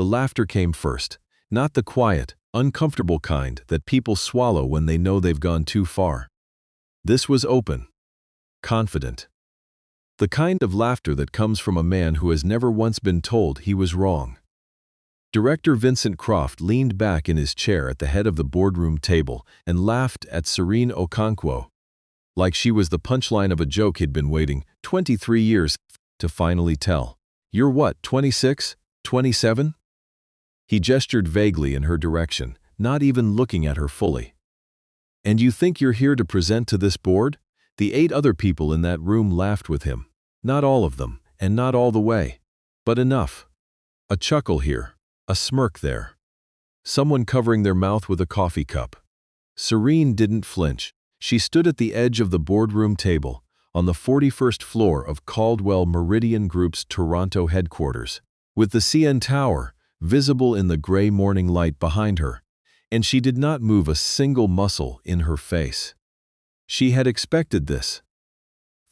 the laughter came first, not the quiet, uncomfortable kind that people swallow when they know they've gone too far. This was open, confident. The kind of laughter that comes from a man who has never once been told he was wrong. Director Vincent Croft leaned back in his chair at the head of the boardroom table and laughed at Serene Okonkwo, like she was the punchline of a joke he'd been waiting 23 years to finally tell. "You're what, 26? 27? He gestured vaguely in her direction, not even looking at her fully. "And you think you're here to present to this board?" The 8 other people in that room laughed with him. Not all of them, and not all the way. But enough. A chuckle here, a smirk there. Someone covering their mouth with a coffee cup. Serene didn't flinch. She stood at the edge of the boardroom table, on the 41st floor of Caldwell Meridian Group's Toronto headquarters, with the CN Tower visible in the gray morning light behind her, and she did not move a single muscle in her face. She had expected this.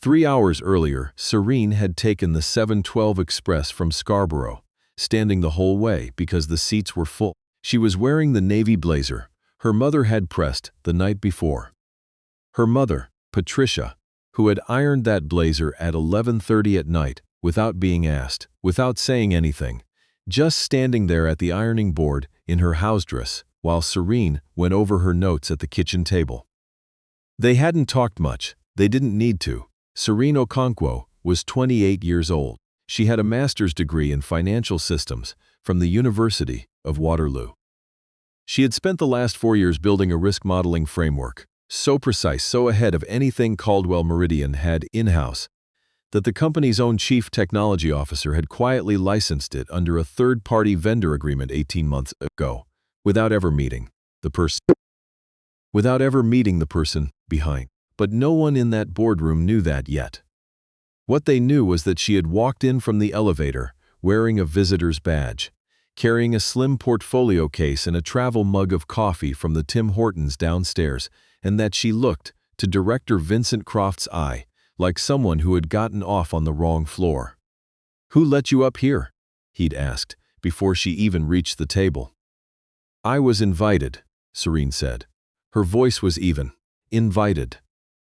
3 hours earlier, Serene had taken the 712 Express from Scarborough, standing the whole way because the seats were full. She was wearing the navy blazer her mother had pressed the night before. Her mother, Patricia, who had ironed that blazer at 11:30 at night, without being asked, without saying anything, just standing there at the ironing board in her house dress, while Serene went over her notes at the kitchen table. They hadn't talked much. They didn't need to. Serene Okonkwo was 28 years old. She had a master's degree in financial systems from the University of Waterloo. She had spent the last 4 years building a risk modeling framework, so precise, so ahead of anything Caldwell Meridian had in-house, that the company's own chief technology officer had quietly licensed it under a third-party vendor agreement 18 months ago, without ever meeting the person behind. But no one in that boardroom knew that yet. What they knew was that she had walked in from the elevator wearing a visitor's badge, carrying a slim portfolio case and a travel mug of coffee from the Tim Hortons downstairs, and that she looked, to Director Vincent Croft's eye, like someone who had gotten off on the wrong floor. "Who let you up here?" he'd asked, before she even reached the table. "I was invited," Serene said. Her voice was even. "Invited."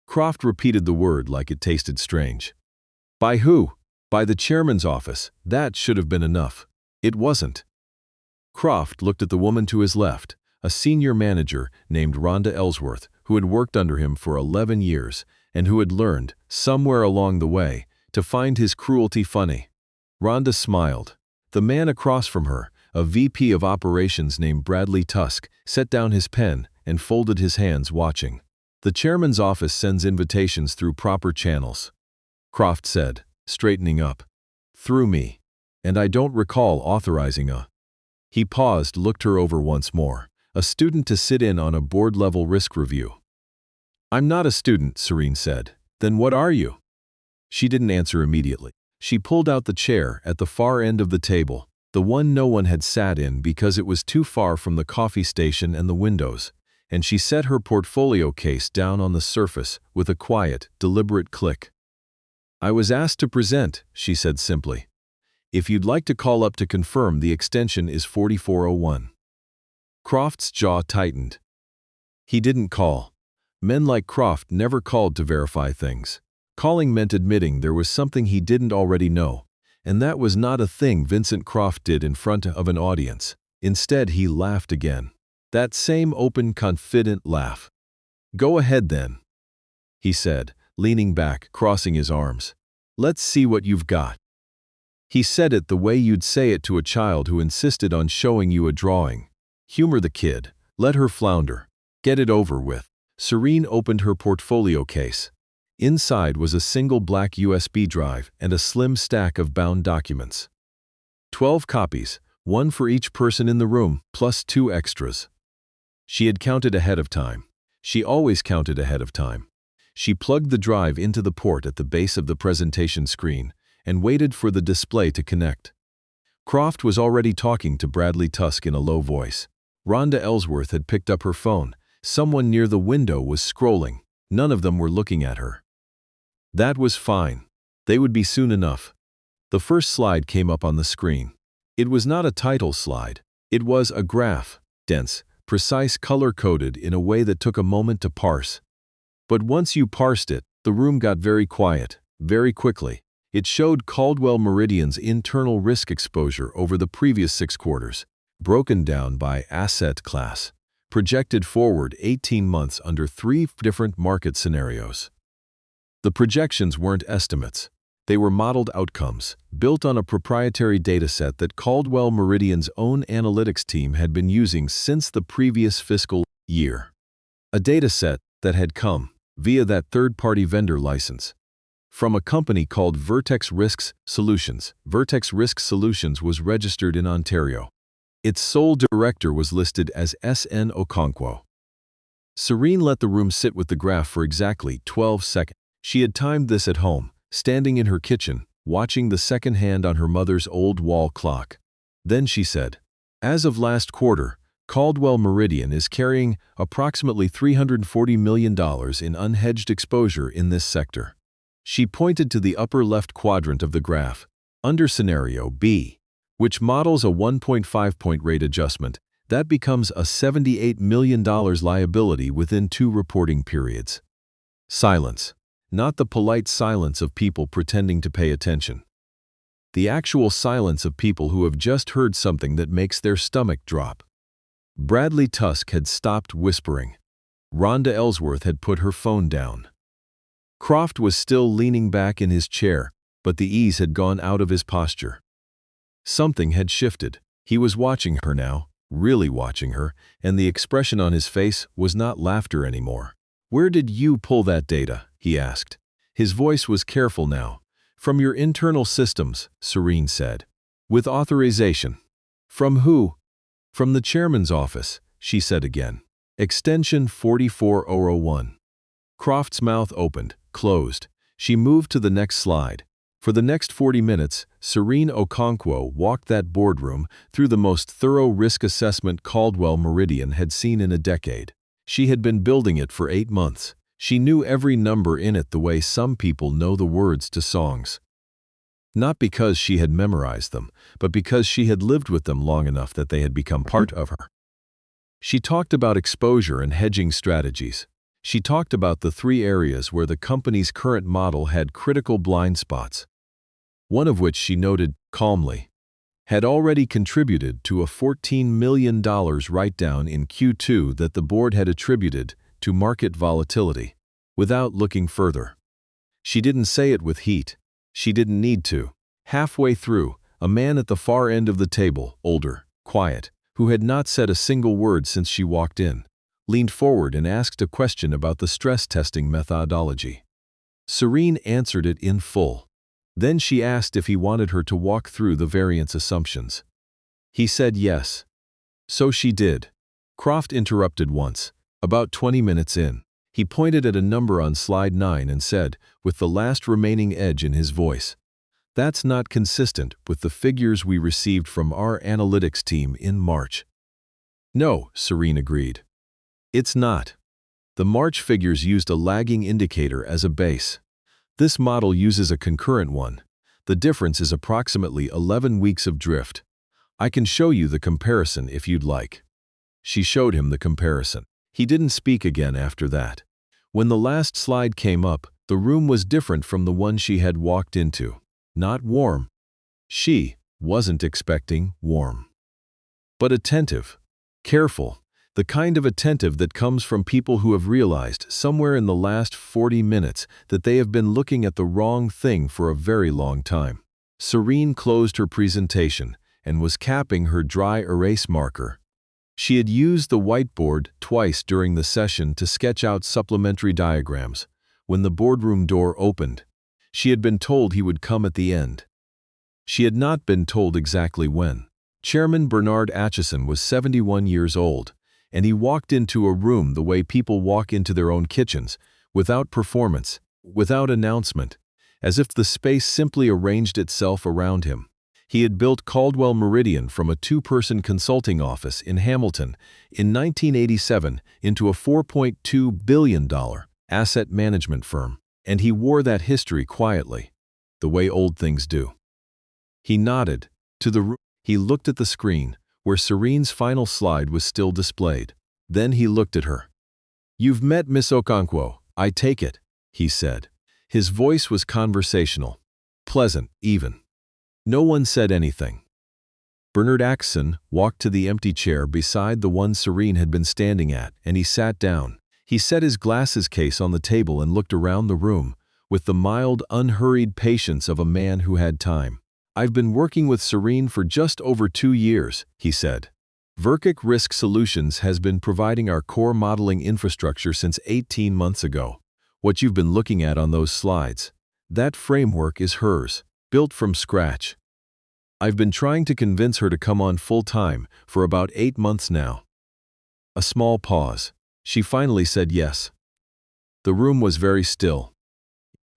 Croft repeated the word like it tasted strange. "By who?" "By the chairman's office. That should have been enough." It wasn't. Croft looked at the woman to his left, a senior manager named Rhonda Ellsworth, who had worked under him for 11 years and who had learned, somewhere along the way, to find his cruelty funny. Rhonda smiled. The man across from her, a VP of operations named Bradley Tusk, set down his pen and folded his hands, watching. "The chairman's office sends invitations through proper channels," Croft said, straightening up. "Through me. And I don't recall authorizing a—" He paused, looked her over once more. "A student to sit in on a board-level risk review." "I'm not a student," Serene said. "Then what are you?" She didn't answer immediately. She pulled out the chair at the far end of the table, the one no one had sat in because it was too far from the coffee station and the windows, and she set her portfolio case down on the surface with a quiet, deliberate click. "I was asked to present," she said simply. "If you'd like to call up to confirm, the extension is 4401. Croft's jaw tightened. He didn't call. Men like Croft never called to verify things. Calling meant admitting there was something he didn't already know, and that was not a thing Vincent Croft did in front of an audience. Instead, he laughed again. That same open, confident laugh. "Go ahead then," he said, leaning back, crossing his arms. "Let's see what you've got." He said it the way you'd say it to a child who insisted on showing you a drawing. Humor the kid. Let her flounder. Get it over with. Serene opened her portfolio case. Inside was a single black USB drive and a slim stack of bound documents. 12 copies, one for each person in the room, plus 2 extras. She had counted ahead of time. She always counted ahead of time. She plugged the drive into the port at the base of the presentation screen and waited for the display to connect. Croft was already talking to Bradley Tusk in a low voice. Rhonda Ellsworth had picked up her phone. Someone near the window was scrolling. None of them were looking at her. That was fine. They would be soon enough. The first slide came up on the screen. It was not a title slide. It was a graph, dense, precise, color-coded in a way that took a moment to parse. But once you parsed it, the room got very quiet, very quickly. It showed Caldwell Meridian's internal risk exposure over the previous 6 quarters, broken down by asset class, projected forward 18 months under 3 different market scenarios. The projections weren't estimates. They were modeled outcomes, built on a proprietary dataset that Caldwell Meridian's own analytics team had been using since the previous fiscal year. A dataset that had come, via that third-party vendor license, from a company called Vertex Risk Solutions. Vertex Risk Solutions was registered in Ontario. Its sole director was listed as Serene Okonkwo. Serene let the room sit with the graph for exactly 12 seconds. She had timed this at home, standing in her kitchen, watching the second hand on her mother's old wall clock. Then she said, "As of last quarter, Caldwell Meridian is carrying approximately $340 million in unhedged exposure in this sector." She pointed to the upper left quadrant of the graph, under scenario B, which models a 1.5-point rate adjustment. That becomes a $78 million liability within 2 reporting periods. Silence. Not the polite silence of people pretending to pay attention. The actual silence of people who have just heard something that makes their stomach drop. Bradley Tusk had stopped whispering. Rhonda Ellsworth had put her phone down. Croft was still leaning back in his chair, but the ease had gone out of his posture. Something had shifted. He was watching her now, really watching her, and the expression on his face was not laughter anymore. "Where did you pull that data?" he asked. His voice was careful now. "From your internal systems," Serene said. "With authorization." "From who?" "From the chairman's office," she said again. "Extension 44001. Croft's mouth opened, closed. She moved to the next slide. For the next 40 minutes, Serene Okonkwo walked that boardroom through the most thorough risk assessment Caldwell Meridian had seen in a decade. She had been building it for 8 months. She knew every number in it the way some people know the words to songs. Not because she had memorized them, but because she had lived with them long enough that they had become part of her. She talked about exposure and hedging strategies. She talked about the 3 areas where the company's current model had critical blind spots. One of which, she noted calmly, had already contributed to a $14 million write-down in Q2 that the board had attributed to market volatility, without looking further. She didn't say it with heat. She didn't need to. Halfway through, a man at the far end of the table, older, quiet, who had not said a single word since she walked in, leaned forward and asked a question about the stress testing methodology. Serene answered it in full. Then she asked if he wanted her to walk through the variance assumptions. He said yes. So she did. Croft interrupted once, about 20 minutes in. He pointed at a number on slide 9 and said, with the last remaining edge in his voice, "That's not consistent with the figures we received from our analytics team in March." "No," Serene agreed. "It's not. The March figures used a lagging indicator as a base. This model uses a concurrent one. The difference is approximately 11 weeks of drift. I can show you the comparison if you'd like." She showed him the comparison. He didn't speak again after that. When the last slide came up, the room was different from the one she had walked into. Not warm. She wasn't expecting warm. But attentive. Careful. The kind of attentive that comes from people who have realized somewhere in the last 40 minutes that they have been looking at the wrong thing for a very long time. Serene closed her presentation and was capping her dry erase marker. She had used the whiteboard twice during the session to sketch out supplementary diagrams. When the boardroom door opened, she had been told he would come at the end. She had not been told exactly when. Chairman Bernard Atchison was 71 years old, and he walked into a room the way people walk into their own kitchens, without performance, without announcement, as if the space simply arranged itself around him. He had built Caldwell Meridian from a 2-person consulting office in Hamilton in 1987 into a $4.2 billion asset management firm, and he wore that history quietly, the way old things do. He nodded to the room. He looked at the screen, where Serene's final slide was still displayed. Then he looked at her. "You've met Miss Okonkwo, I take it," he said. His voice was conversational. Pleasant, even. No one said anything. Bernard Axson walked to the empty chair beside the one Serene had been standing at, and he sat down. He set his glasses case on the table and looked around the room, with the mild, unhurried patience of a man who had time. "I've been working with Serene for just over 2 years," he said. "Verkic Risk Solutions has been providing our core modeling infrastructure since 18 months ago. What you've been looking at on those slides, that framework is hers, built from scratch. I've been trying to convince her to come on full-time for about 8 months now." A small pause. She finally said yes. The room was very still.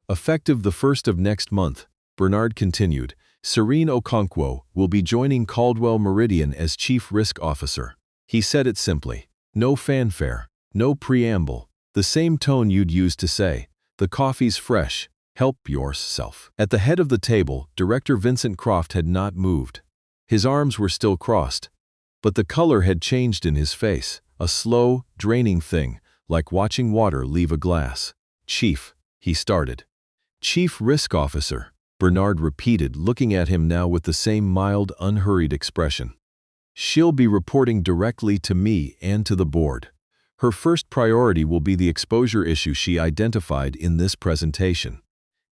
"Effective the 1st of next month," Bernard continued, "Serene Okonkwo will be joining Caldwell Meridian as Chief Risk Officer." He said it simply. No fanfare, no preamble, the same tone you'd use to say, "The coffee's fresh, help yourself." At the head of the table, Director Vincent Croft had not moved. His arms were still crossed, but the color had changed in his face, a slow, draining thing, like watching water leave a glass. "Chief," he started. "Chief Risk Officer," Bernard repeated, looking at him now with the same mild, unhurried expression. "She'll be reporting directly to me and to the board. Her first priority will be the exposure issue she identified in this presentation."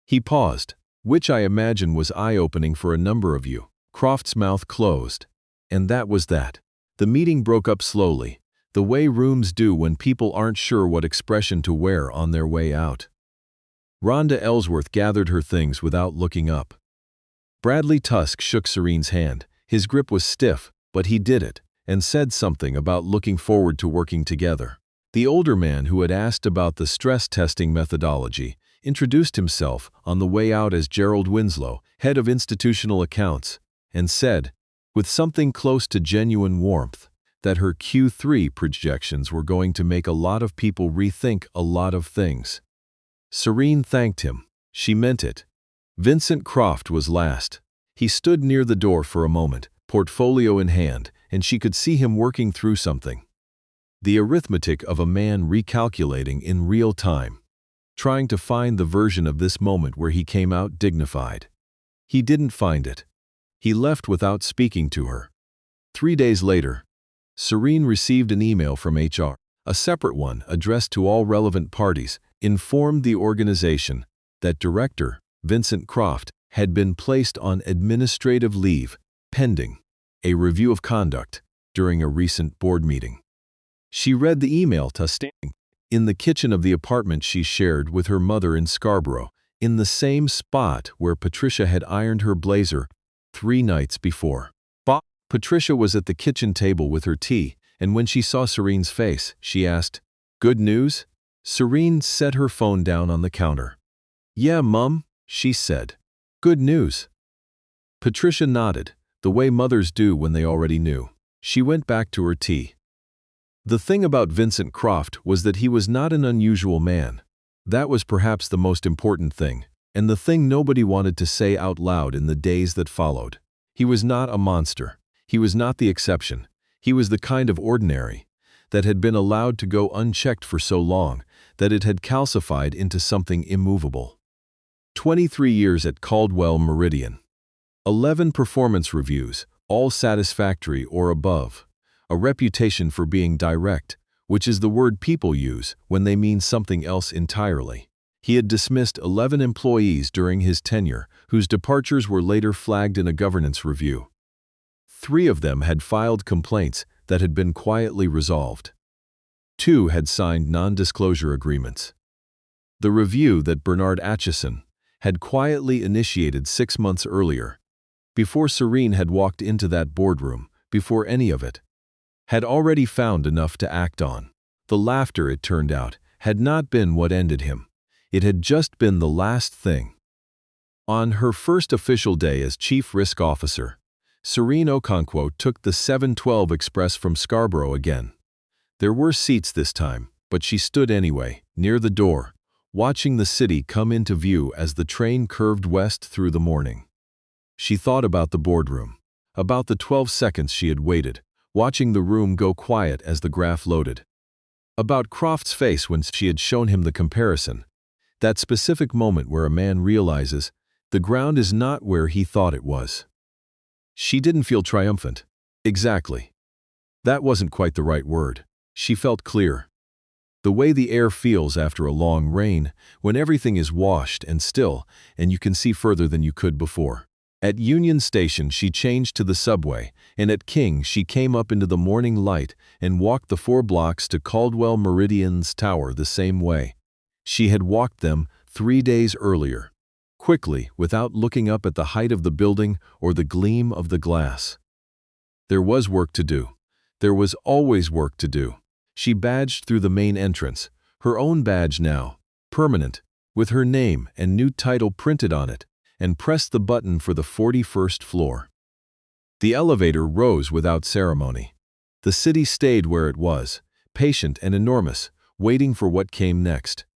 He paused, which I imagine was eye-opening for a number of you. Croft's mouth closed. And that was that. The meeting broke up slowly, the way rooms do when people aren't sure what expression to wear on their way out. Rhonda Ellsworth gathered her things without looking up. Bradley Tusk shook Serene's hand. His grip was stiff, but he did it, and said something about looking forward to working together. The older man who had asked about the stress testing methodology introduced himself on the way out as Gerald Winslow, head of institutional accounts, and said, with something close to genuine warmth, that her Q3 projections were going to make a lot of people rethink a lot of things. Serene thanked him. She meant it. Vincent Croft was last. He stood near the door for a moment, portfolio in hand, and she could see him working through something. The arithmetic of a man recalculating in real time, trying to find the version of this moment where he came out dignified. He didn't find it. He left without speaking to her. 3 days later, Serene received an email from HR. A separate one, addressed to all relevant parties, informed the organization that Director Vincent Croft had been placed on administrative leave pending a review of conduct during a recent board meeting. She read the email to standing in the kitchen of the apartment she shared with her mother in Scarborough, in the same spot where Patricia had ironed her blazer 3 nights before. Patricia was at the kitchen table with her tea, and when she saw Serene's face, she asked, "Good news?" Serene set her phone down on the counter. "Yeah, Mum," she said. "Good news." Patricia nodded, the way mothers do when they already knew. She went back to her tea. The thing about Vincent Croft was that he was not an unusual man. That was perhaps the most important thing, and the thing nobody wanted to say out loud in the days that followed. He was not a monster. He was not the exception. He was the kind of ordinary that had been allowed to go unchecked for so long that it had calcified into something immovable. 23 years at Caldwell Meridian. 11 performance reviews, all satisfactory or above. A reputation for being direct, which is the word people use when they mean something else entirely. He had dismissed 11 employees during his tenure, whose departures were later flagged in a governance review. 3 of them had filed complaints that had been quietly resolved. 2 had signed non-disclosure agreements. The review that Bernard Atchison had quietly initiated 6 months earlier, before Serene had walked into that boardroom, before any of it, had already found enough to act on. The laughter, it turned out, had not been what ended him. It had just been the last thing. On her first official day as Chief Risk Officer, Serene Okonkwo took the 712 Express from Scarborough again. There were seats this time, but she stood anyway, near the door, watching the city come into view as the train curved west through the morning. She thought about the boardroom. about the 12 seconds she had waited, watching the room go quiet as the graph loaded. About Croft's face when she had shown him the comparison. That specific moment where a man realizes the ground is not where he thought it was. She didn't feel triumphant. Exactly. That wasn't quite the right word. She felt clear. The way the air feels after a long rain, when everything is washed and still, and you can see further than you could before. At Union Station she changed to the subway, and at King she came up into the morning light and walked the 4 blocks to Caldwell Meridian's tower the same way. She had walked them 3 days earlier. Quickly, without looking up at the height of the building or the gleam of the glass. There was work to do. There was always work to do. She badged through the main entrance, her own badge now, permanent, with her name and new title printed on it, and pressed the button for the 41st floor. The elevator rose without ceremony. The city stayed where it was, patient and enormous, waiting for what came next.